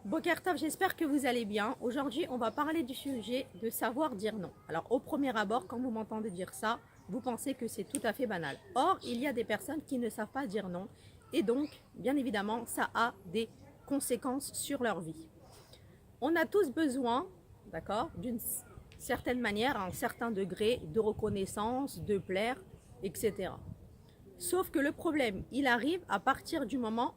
Boker Tov, j'espère que vous allez bien. Aujourd'hui, on va parler du sujet de savoir dire non. Alors, au premier abord, quand vous m'entendez dire ça, vous pensez que c'est tout à fait banal. Or, il y a des personnes qui ne savent pas dire non. Et donc, bien évidemment, ça a des conséquences sur leur vie. On a tous besoin, d'accord, d'une certaine manière, à un certain degré de reconnaissance, de plaire, etc. Sauf que le problème, il arrive à partir du moment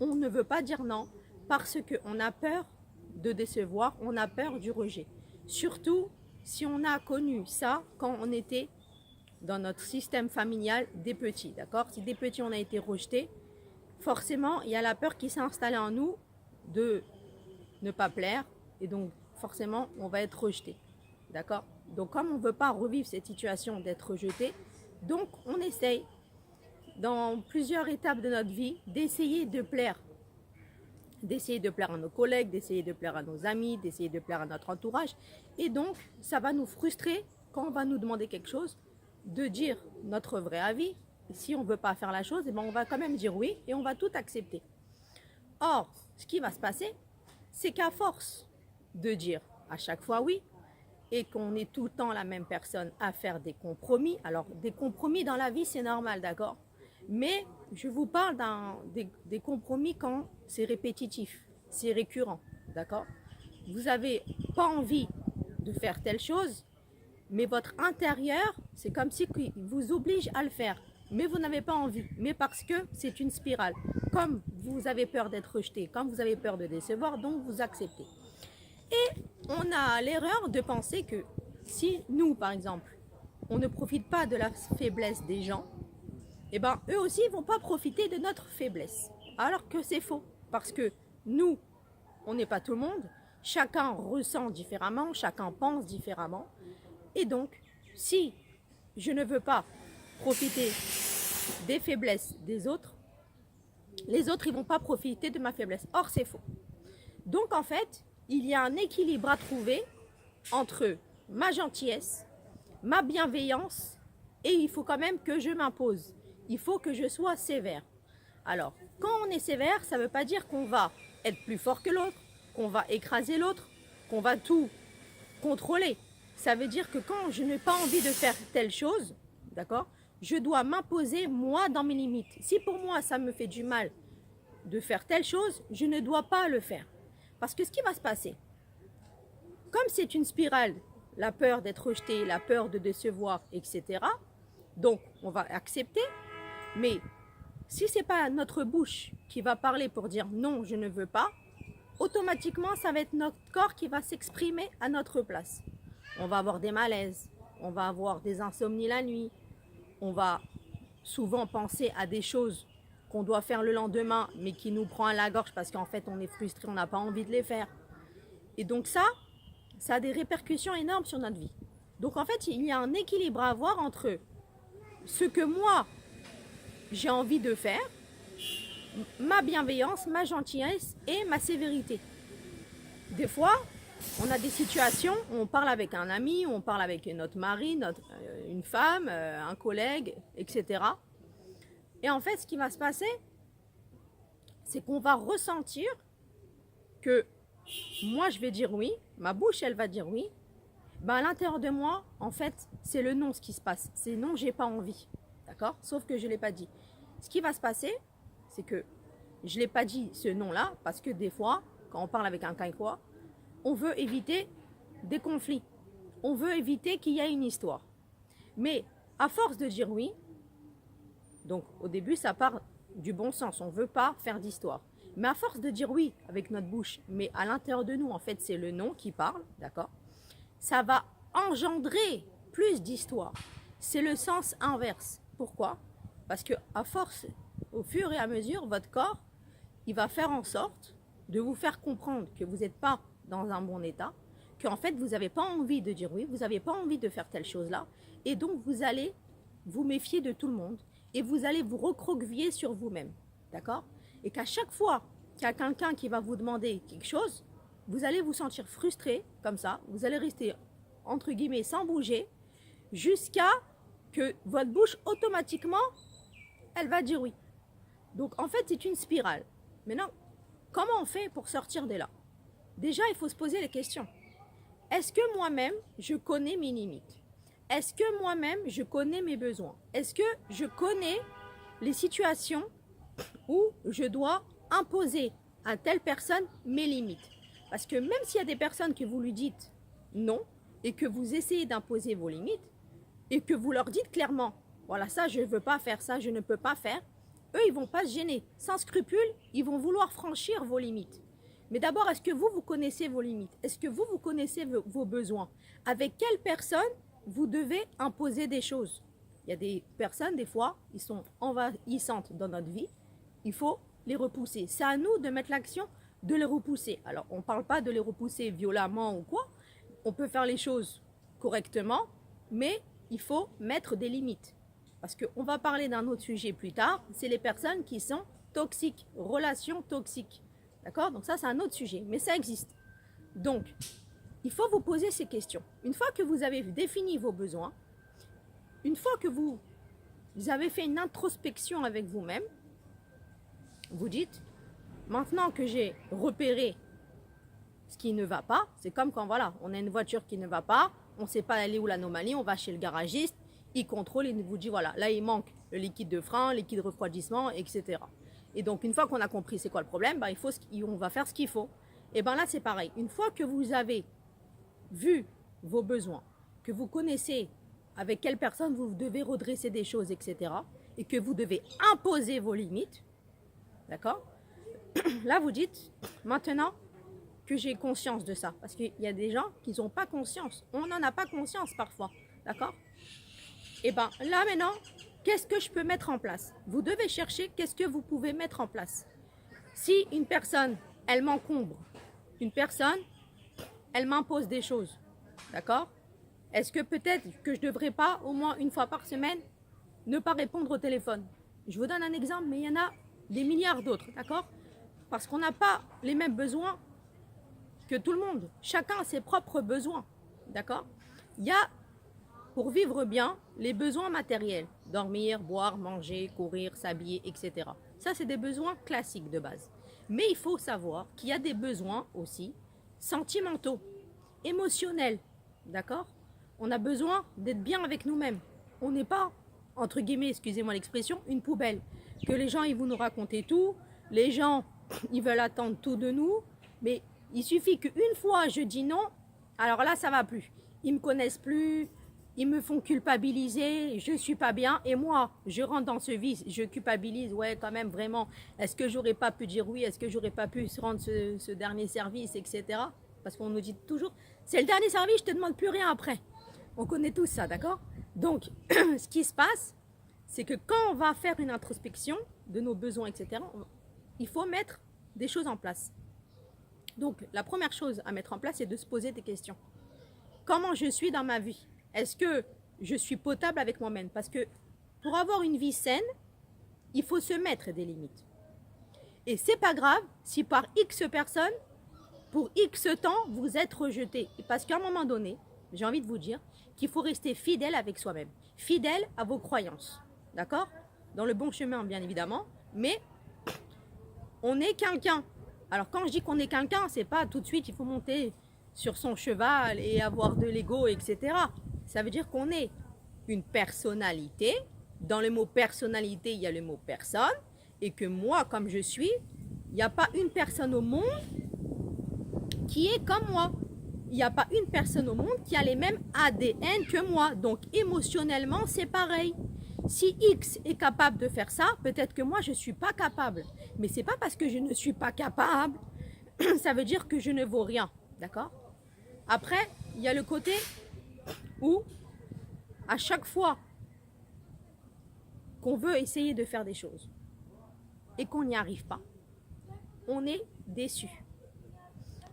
où on ne veut pas dire non parce qu'on a peur de décevoir, on a peur du rejet. Surtout si on a connu ça quand on était dans notre système familial des petits, d'accord? Si des petits on a été rejetés, forcément il y a la peur qui s'est installée en nous de ne pas plaire et donc forcément on va être rejeté, d'accord? Donc comme on ne veut pas revivre cette situation d'être rejeté, donc on essaye dans plusieurs étapes de notre vie d'essayer de plaire à nos collègues, d'essayer de plaire à nos amis, d'essayer de plaire à notre entourage. Et donc, ça va nous frustrer quand on va nous demander quelque chose, de dire notre vrai avis. Et si on ne veut pas faire la chose, eh ben on va quand même dire oui et on va tout accepter. Or, ce qui va se passer, c'est qu'à force de dire à chaque fois oui, et qu'on est tout le temps la même personne à faire des compromis, alors des compromis dans la vie, c'est normal, d'accord? Mais je vous parle des compromis quand c'est répétitif, c'est récurrent, d'accord? Vous n'avez pas envie de faire telle chose, mais votre intérieur, c'est comme si il vous oblige à le faire. Mais vous n'avez pas envie, mais parce que c'est une spirale. Comme vous avez peur d'être rejeté, comme vous avez peur de décevoir, donc vous acceptez. Et on a l'erreur de penser que si nous, par exemple, on ne profite pas de la faiblesse des gens, eh ben, eux aussi ne vont pas profiter de notre faiblesse. Alors que c'est faux. Parce que nous, on n'est pas tout le monde. Chacun ressent différemment, chacun pense différemment. Et donc, si je ne veux pas profiter des faiblesses des autres, les autres, ils ne vont pas profiter de ma faiblesse. Or, c'est faux. Donc, en fait, il y a un équilibre à trouver entre ma gentillesse, ma bienveillance, et il faut quand même que je m'impose. Il faut que je sois sévère. Alors, quand on est sévère, ça ne veut pas dire qu'on va être plus fort que l'autre, qu'on va écraser l'autre, qu'on va tout contrôler. Ça veut dire que quand je n'ai pas envie de faire telle chose, d'accord, je dois m'imposer moi dans mes limites. Si pour moi ça me fait du mal de faire telle chose, je ne dois pas le faire. Parce que ce qui va se passer, comme c'est une spirale, la peur d'être rejeté, la peur de décevoir, etc., donc on va accepter, mais si ce n'est pas notre bouche qui va parler pour dire non, je ne veux pas, automatiquement, ça va être notre corps qui va s'exprimer à notre place. On va avoir des malaises, on va avoir des insomnies la nuit, on va souvent penser à des choses qu'on doit faire le lendemain, mais qui nous prend à la gorge parce qu'en fait, on est frustré, on n'a pas envie de les faire. Et donc ça a des répercussions énormes sur notre vie. Donc en fait, il y a un équilibre à avoir entre ce que moi, j'ai envie de faire, ma bienveillance, ma gentillesse et ma sévérité. Des fois, on a des situations où on parle avec un ami, où on parle avec notre mari, une femme, un collègue, etc. Et en fait, ce qui va se passer, c'est qu'on va ressentir que moi, je vais dire oui, ma bouche, elle va dire oui. Ben, à l'intérieur de moi, en fait, c'est le non ce qui se passe. C'est non, j'ai pas envie. D'accord? Sauf que je ne l'ai pas dit. Ce qui va se passer, c'est que je ne l'ai pas dit ce non-là, parce que des fois, quand on parle avec un Quinquois, on veut éviter des conflits. On veut éviter qu'il y ait une histoire. Mais à force de dire oui, donc au début, ça part du bon sens. On ne veut pas faire d'histoire. Mais à force de dire oui avec notre bouche, mais à l'intérieur de nous, en fait, c'est le non qui parle, d'accord? Ça va engendrer plus d'histoires. C'est le sens inverse. Pourquoi? Parce que à force, au fur et à mesure, votre corps, il va faire en sorte de vous faire comprendre que vous n'êtes pas dans un bon état, qu'en fait, vous n'avez pas envie de dire oui, vous n'avez pas envie de faire telle chose-là, et donc vous allez vous méfier de tout le monde, et vous allez vous recroqueviller sur vous-même, d'accord? Et qu'à chaque fois qu'il y a quelqu'un qui va vous demander quelque chose, vous allez vous sentir frustré, comme ça, vous allez rester, entre guillemets, sans bouger, jusqu'à que votre bouche, automatiquement, elle va dire oui. Donc, en fait, c'est une spirale. Maintenant, comment on fait pour sortir de là? Déjà, il faut se poser les questions. Est-ce que moi-même, je connais mes limites? Est-ce que moi-même, je connais mes besoins? Est-ce que je connais les situations où je dois imposer à telle personne mes limites? Parce que même s'il y a des personnes que vous lui dites non et que vous essayez d'imposer vos limites et que vous leur dites clairement, voilà, ça, je ne veux pas faire, ça, je ne peux pas faire, eux, ils ne vont pas se gêner. Sans scrupule, ils vont vouloir franchir vos limites. Mais d'abord, est-ce que vous connaissez vos limites? Est-ce que vous connaissez vos besoins? Avec quelle personne vous devez imposer des choses? Il y a des personnes, des fois, ils sont envahissantes dans notre vie. Il faut les repousser. C'est à nous de mettre l'action de les repousser. Alors, on ne parle pas de les repousser violemment ou quoi. On peut faire les choses correctement, mais il faut mettre des limites. Parce qu'on va parler d'un autre sujet plus tard, c'est les personnes qui sont toxiques, relations toxiques. D'accord? Donc ça, c'est un autre sujet, mais ça existe. Donc, il faut vous poser ces questions. Une fois que vous avez défini vos besoins, une fois que vous avez fait une introspection avec vous-même, vous dites, maintenant que j'ai repéré ce qui ne va pas, c'est comme quand voilà, on a une voiture qui ne va pas, on ne sait pas aller où l'anomalie, on va chez le garagiste, il contrôle, il vous dit voilà, là il manque le liquide de frein, le liquide de refroidissement, etc. Et donc une fois qu'on a compris c'est quoi le problème, ben, on va faire ce qu'il faut. Et bien là c'est pareil, une fois que vous avez vu vos besoins, que vous connaissez avec quelle personne vous devez redresser des choses, etc. et que vous devez imposer vos limites, d'accord? Là vous dites, maintenant que j'ai conscience de ça, parce qu'il y a des gens qui n'ont pas conscience, on n'en a pas conscience parfois, d'accord? Et bien là maintenant, qu'est-ce que je peux mettre en place? Vous devez chercher qu'est-ce que vous pouvez mettre en place. Si une personne, elle m'encombre, une personne, elle m'impose des choses, d'accord? Est-ce que peut-être que je ne devrais pas, au moins une fois par semaine, ne pas répondre au téléphone? Je vous donne un exemple, mais il y en a des milliards d'autres, d'accord? Parce qu'on n'a pas les mêmes besoins que tout le monde. Chacun a ses propres besoins, d'accord? Il y a, pour vivre bien, les besoins matériels. Dormir, boire, manger, courir, s'habiller, etc. Ça, c'est des besoins classiques de base. Mais il faut savoir qu'il y a des besoins aussi sentimentaux, émotionnels, d'accord? On a besoin d'être bien avec nous-mêmes. On n'est pas, entre guillemets, excusez-moi l'expression, une poubelle. Que les gens, ils vont nous raconter tout. Les gens, ils veulent attendre tout de nous. Mais il suffit qu'une fois, je dis non, alors là, ça ne va plus. Ils ne me connaissent plus. Ils me font culpabiliser, je ne suis pas bien. Et moi, je rentre dans ce vice, je culpabilise. Ouais, quand même, vraiment. Est-ce que j'aurais pas pu dire oui? Est-ce que j'aurais pas pu rendre ce dernier service, etc. Parce qu'on nous dit toujours, c'est le dernier service, je ne te demande plus rien après. On connaît tous ça, d'accord? Donc, ce qui se passe, c'est que quand on va faire une introspection de nos besoins, etc., il faut mettre des choses en place. Donc, la première chose à mettre en place, c'est de se poser des questions. Comment je suis dans ma vie? Est-ce que je suis potable avec moi-même? Parce que pour avoir une vie saine, il faut se mettre des limites. Et c'est pas grave si par X personnes, pour X temps, vous êtes rejeté. Parce qu'à un moment donné, j'ai envie de vous dire qu'il faut rester fidèle avec soi-même. Fidèle à vos croyances. D'accord? Dans le bon chemin, bien évidemment. Mais on est quelqu'un. Alors quand je dis qu'on est quelqu'un, c'est pas tout de suite, il faut monter sur son cheval et avoir de l'ego, etc. Ça veut dire qu'on est une personnalité. Dans le mot personnalité, il y a le mot personne. Et que moi, comme je suis, il n'y a pas une personne au monde qui est comme moi. Il n'y a pas une personne au monde qui a les mêmes ADN que moi. Donc émotionnellement, c'est pareil. Si X est capable de faire ça, peut-être que moi, je ne suis pas capable. Mais ce n'est pas parce que je ne suis pas capable, ça veut dire que je ne vaux rien. D'accord? Après, il y a le côté où, à chaque fois qu'on veut essayer de faire des choses et qu'on n'y arrive pas, on est déçu.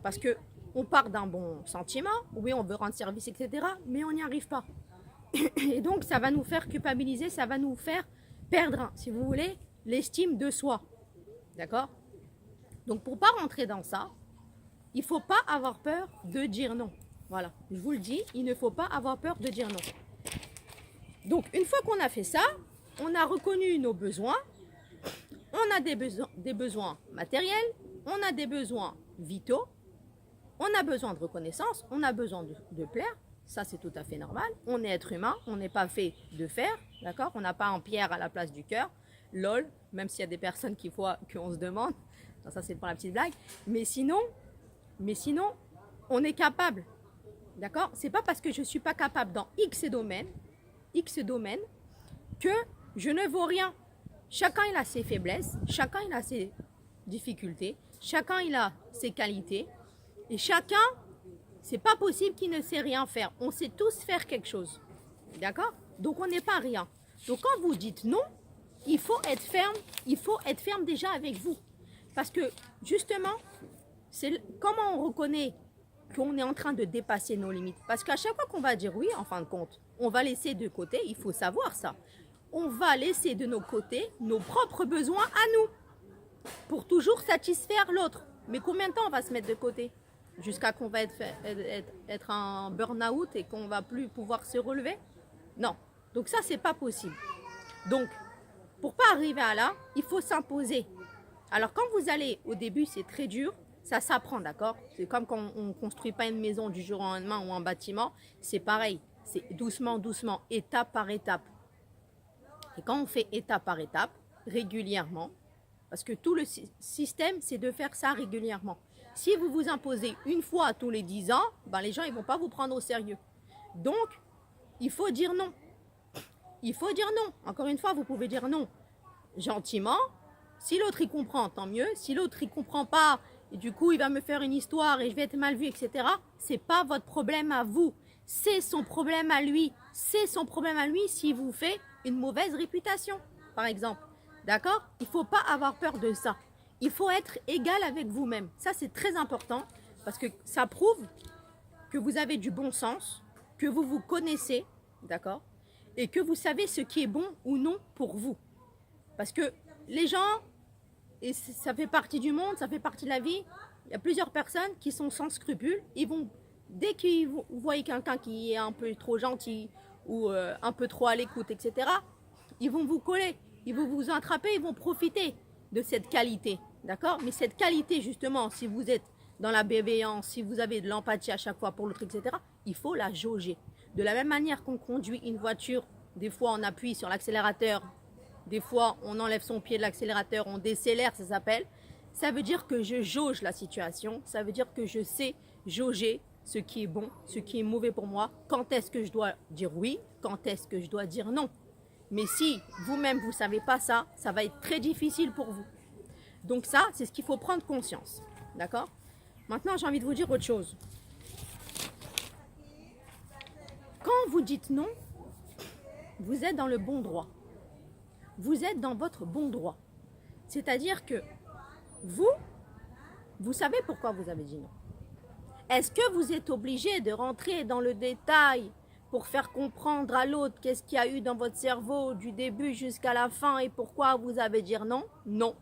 Parce qu'on part d'un bon sentiment, oui, on veut rendre service, etc., mais on n'y arrive pas. Et donc, ça va nous faire culpabiliser, ça va nous faire perdre, si vous voulez, l'estime de soi. D'accord? Donc, pour ne pas rentrer dans ça, il ne faut pas avoir peur de dire non. Voilà, je vous le dis, il ne faut pas avoir peur de dire non. Donc, une fois qu'on a fait ça, on a reconnu nos besoins, on a des besoins matériels, on a des besoins vitaux, on a besoin de reconnaissance, on a besoin de plaire. Ça, c'est tout à fait normal. On est être humain, on n'est pas fait de fer, d'accord? On n'a pas un pierre à la place du cœur. Lol, même s'il y a des personnes qu'on se demande. Non, ça, c'est pour la petite blague. Mais sinon, on est capable, d'accord? C'est pas parce que je ne suis pas capable dans X domaine, que je ne vaux rien. Chacun, il a ses faiblesses, chacun, il a ses difficultés, chacun, il a ses qualités. Et chacun, c'est pas possible qu'il ne sait rien faire. On sait tous faire quelque chose. D'accord? Donc on n'est pas rien. Donc quand vous dites non, il faut être ferme. Il faut être ferme déjà avec vous. Parce que justement, c'est comment on reconnaît qu'on est en train de dépasser nos limites. Parce qu'à chaque fois qu'on va dire oui, en fin de compte, on va laisser de côté, il faut savoir ça. On va laisser de nos côtés nos propres besoins à nous. Pour toujours satisfaire l'autre. Mais combien de temps on va se mettre de côté? Jusqu'à qu'on va être en burn-out et qu'on va plus pouvoir se relever? Non. Donc ça, c'est pas possible. Donc, pour pas arriver à là, il faut s'imposer. Alors quand vous allez, au début, c'est très dur, ça s'apprend, d'accord? C'est comme quand on ne construit pas une maison du jour au lendemain ou un bâtiment, c'est pareil. C'est doucement, doucement, étape par étape. Et quand on fait étape par étape, régulièrement, parce que tout le système, c'est de faire ça régulièrement. Si vous vous imposez une fois tous les 10 ans, ben les gens ne vont pas vous prendre au sérieux. Donc, il faut dire non. Il faut dire non. Encore une fois, vous pouvez dire non gentiment. Si l'autre y comprend, tant mieux. Si l'autre y comprend pas, et du coup, il va me faire une histoire et je vais être mal vu, etc. C'est pas votre problème à vous. C'est son problème à lui. C'est son problème à lui s'il vous fait une mauvaise réputation, par exemple. D'accord? Il ne faut pas avoir peur de ça. Il faut être égal avec vous-même. Ça, c'est très important parce que ça prouve que vous avez du bon sens, que vous vous connaissez, d'accord? Et que vous savez ce qui est bon ou non pour vous. Parce que les gens, et ça fait partie du monde, ça fait partie de la vie, il y a plusieurs personnes qui sont sans scrupules. Ils vont, dès qu'ils voient quelqu'un qui est un peu trop gentil ou un peu trop à l'écoute, etc., ils vont vous coller, ils vont vous attraper, ils vont profiter de cette qualité. D'accord? Mais cette qualité, justement, si vous êtes dans la bienveillance, si vous avez de l'empathie à chaque fois pour l'autre, etc., il faut la jauger. De la même manière qu'on conduit une voiture, des fois on appuie sur l'accélérateur, des fois on enlève son pied de l'accélérateur, on décélère, ça s'appelle. Ça veut dire que je jauge la situation, ça veut dire que je sais jauger ce qui est bon, ce qui est mauvais pour moi, quand est-ce que je dois dire oui, quand est-ce que je dois dire non. Mais si vous-même vous ne savez pas ça, ça va être très difficile pour vous. Donc ça, c'est ce qu'il faut prendre conscience. D'accord? Maintenant, j'ai envie de vous dire autre chose. Quand vous dites non, vous êtes dans le bon droit. Vous êtes dans votre bon droit. C'est-à-dire que vous savez pourquoi vous avez dit non. Est-ce que vous êtes obligé de rentrer dans le détail pour faire comprendre à l'autre qu'est-ce qu'il y a eu dans votre cerveau du début jusqu'à la fin et pourquoi vous avez dit non? Non.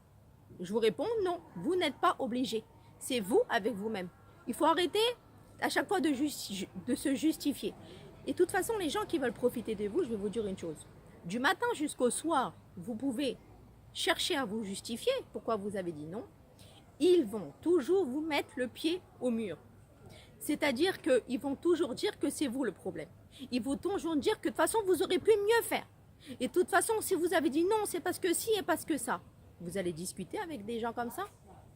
Je vous réponds non, vous n'êtes pas obligé. C'est vous avec vous-même. Il faut arrêter à chaque fois de se justifier. Et de toute façon, les gens qui veulent profiter de vous, je vais vous dire une chose. Du matin jusqu'au soir, vous pouvez chercher à vous justifier pourquoi vous avez dit non. Ils vont toujours vous mettre le pied au mur. C'est-à-dire qu'ils vont toujours dire que c'est vous le problème. Ils vont toujours dire que de toute façon, vous aurez pu mieux faire. Et de toute façon, si vous avez dit non, c'est parce que si et parce que ça. Vous allez discuter avec des gens comme ça?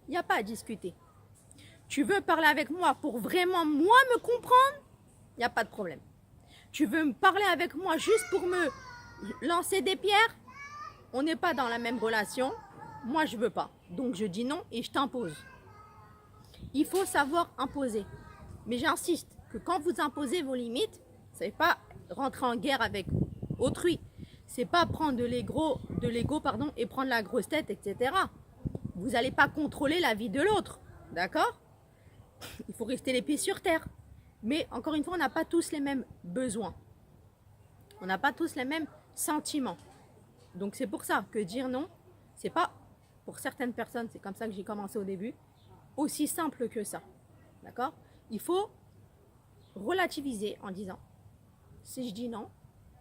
Il n'y a pas à discuter. Tu veux parler avec moi pour vraiment moi me comprendre? Il n'y a pas de problème. Tu veux me parler avec moi juste pour me lancer des pierres? On n'est pas dans la même relation. Moi, je ne veux pas. Donc, je dis non et je t'impose. Il faut savoir imposer. Mais j'insiste que quand vous imposez vos limites, ce n'est pas rentrer en guerre avec autrui. C'est pas prendre de l'ego et prendre la grosse tête, etc. Vous n'allez pas contrôler la vie de l'autre. D'accord? Il faut rester les pieds sur terre. Mais encore une fois, on n'a pas tous les mêmes besoins. On n'a pas tous les mêmes sentiments. Donc c'est pour ça que dire non, c'est pas, pour certaines personnes, c'est comme ça que j'ai commencé au début, aussi simple que ça. D'accord? Il faut relativiser en disant, si je dis non,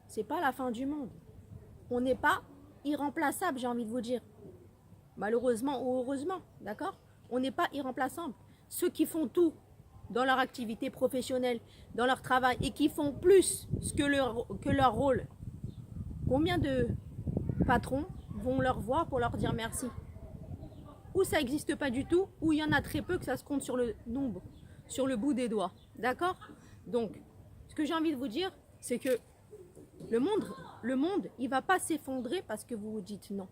c'est pas la fin du monde. On n'est pas irremplaçable, j'ai envie de vous dire. Malheureusement ou heureusement, d'accord? On n'est pas irremplaçable. Ceux qui font tout dans leur activité professionnelle, dans leur travail et qui font plus que leur rôle, combien de patrons vont leur voir pour leur dire merci? Ou ça n'existe pas du tout, ou il y en a très peu que ça se compte sur le nombre, sur le bout des doigts. D'accord? Donc, ce que j'ai envie de vous dire, c'est que le monde, il ne va pas s'effondrer parce que vous vous dites non.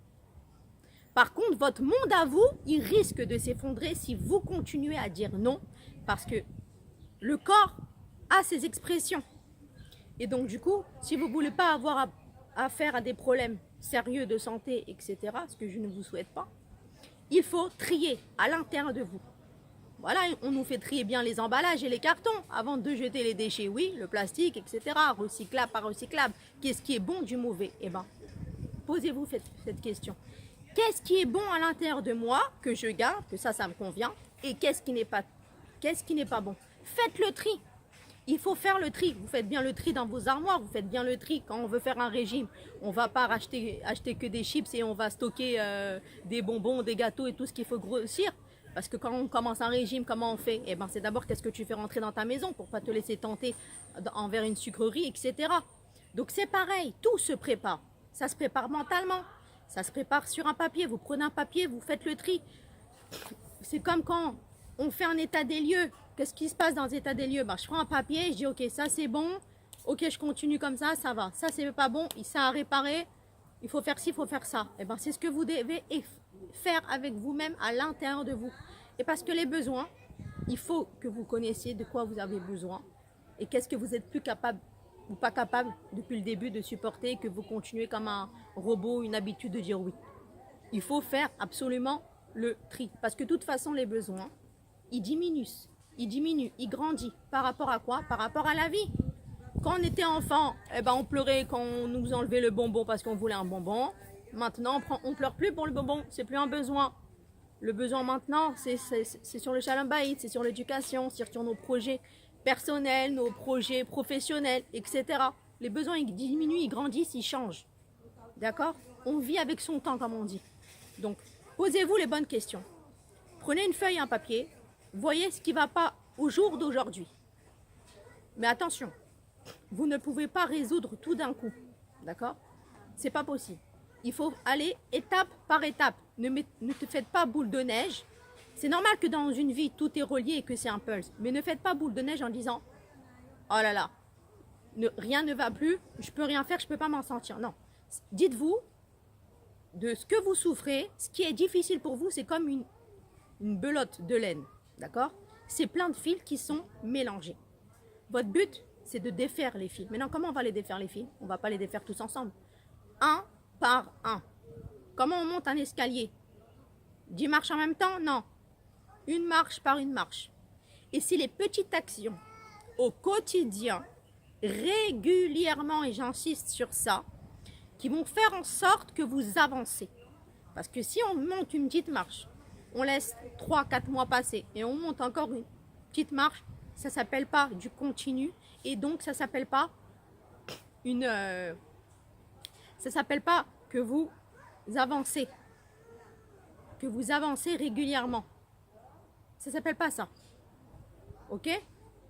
Par contre, votre monde à vous, il risque de s'effondrer si vous continuez à dire non, parce que le corps a ses expressions. Et donc, du coup, si vous ne voulez pas avoir affaire à des problèmes sérieux de santé, etc., ce que je ne vous souhaite pas, il faut trier à l'intérieur de vous. Voilà, on nous fait trier bien les emballages et les cartons avant de jeter les déchets. Oui, le plastique, etc., recyclable, pas recyclable. Qu'est-ce qui est bon du mauvais? Eh bien, posez-vous cette question. Qu'est-ce qui est bon à l'intérieur de moi, que je garde, que ça me convient, et qu'est-ce qui n'est pas bon? Faites le tri. Il faut faire le tri. Vous faites bien le tri dans vos armoires, vous faites bien le tri quand on veut faire un régime. On ne va pas acheter que des chips et on va stocker des bonbons, des gâteaux et tout ce qu'il faut grossir. Parce que quand on commence un régime, comment on fait? Eh ben, c'est d'abord qu'est-ce que tu fais rentrer dans ta maison pour ne pas te laisser tenter envers une sucrerie, etc. Donc c'est pareil, tout se prépare. Ça se prépare mentalement, ça se prépare sur un papier. Vous prenez un papier, vous faites le tri. C'est comme quand on fait un état des lieux. Qu'est-ce qui se passe dans l'état des lieux? Ben, je prends un papier, je dis ok, ça c'est bon, ok, je continue comme ça va. Ça c'est pas bon, ça a réparé, il faut faire ci, il faut faire ça. Et ben, c'est ce que vous devez faire avec vous-même à l'intérieur de vous. Et parce que les besoins, il faut que vous connaissiez de quoi vous avez besoin et qu'est-ce que vous êtes plus capable ou pas capable depuis le début de supporter, que vous continuez comme un robot, une habitude de dire oui. Il faut faire absolument le tri. Parce que de toute façon, les besoins, ils diminuent, ils grandissent. Par rapport à quoi? Par rapport à la vie. Quand on était enfant, eh ben, on pleurait quand on nous enlevait le bonbon parce qu'on voulait un bonbon. Maintenant, on pleure plus pour le bonbon, c'est plus un besoin. Le besoin maintenant, c'est sur le shalom bayit, c'est sur l'éducation, c'est sur nos projets personnels, nos projets professionnels, etc. Les besoins, ils diminuent, ils grandissent, ils changent. D'accord? On vit avec son temps, comme on dit. Donc, posez-vous les bonnes questions. Prenez une feuille et un papier. Voyez ce qui ne va pas au jour d'aujourd'hui. Mais attention, vous ne pouvez pas résoudre tout d'un coup. D'accord? C'est pas possible. Il faut aller étape par étape. Ne te faites pas boule de neige. C'est normal que dans une vie, tout est relié et que c'est un pulse. Mais ne faites pas boule de neige en disant « Oh là là, rien ne va plus, je peux rien faire, je ne peux pas m'en sortir. » Non. Dites-vous, de ce que vous souffrez, ce qui est difficile pour vous, c'est comme une belote de laine. D'accord? C'est plein de fils qui sont mélangés. Votre but, c'est de défaire les fils. Maintenant, comment on va les défaire les fils? On ne va pas les défaire tous ensemble. Un par un. Comment on monte un escalier? 10 marches en même temps? Non. Une marche par une marche. Et c'est les petites actions au quotidien, régulièrement, et j'insiste sur ça, qui vont faire en sorte que vous avancez. Parce que si on monte une petite marche, on laisse 3-4 mois passer et on monte encore une petite marche, ça ne s'appelle pas du continu et donc ça ne s'appelle pas ça s'appelle pas que vous avancez. Que vous avancez régulièrement. Ça ne s'appelle pas ça. Ok?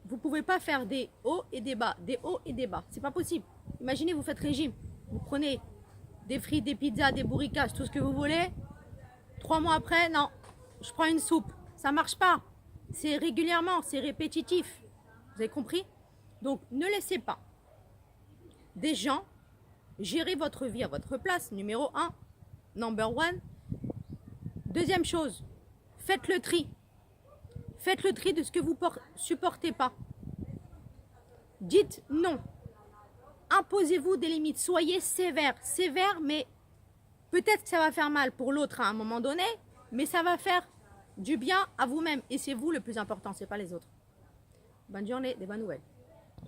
Vous ne pouvez pas faire des hauts et des bas. Des hauts et des bas. C'est pas possible. Imaginez, vous faites régime. Vous prenez des frites, des pizzas, des bourricages, tout ce que vous voulez. 3 mois après, non. Je prends une soupe. Ça ne marche pas. C'est régulièrement, c'est répétitif. Vous avez compris? Donc, ne laissez pas des gens gérer votre vie à votre place. Numéro 1. Number 1. Deuxième chose, faites le tri. Faites le tri de ce que vous ne supportez pas. Dites non. Imposez-vous des limites. Soyez sévère. Sévère, mais peut-être que ça va faire mal pour l'autre à un moment donné, mais ça va faire du bien à vous-même. Et c'est vous le plus important, ce n'est pas les autres. Bonne journée, des bonnes nouvelles.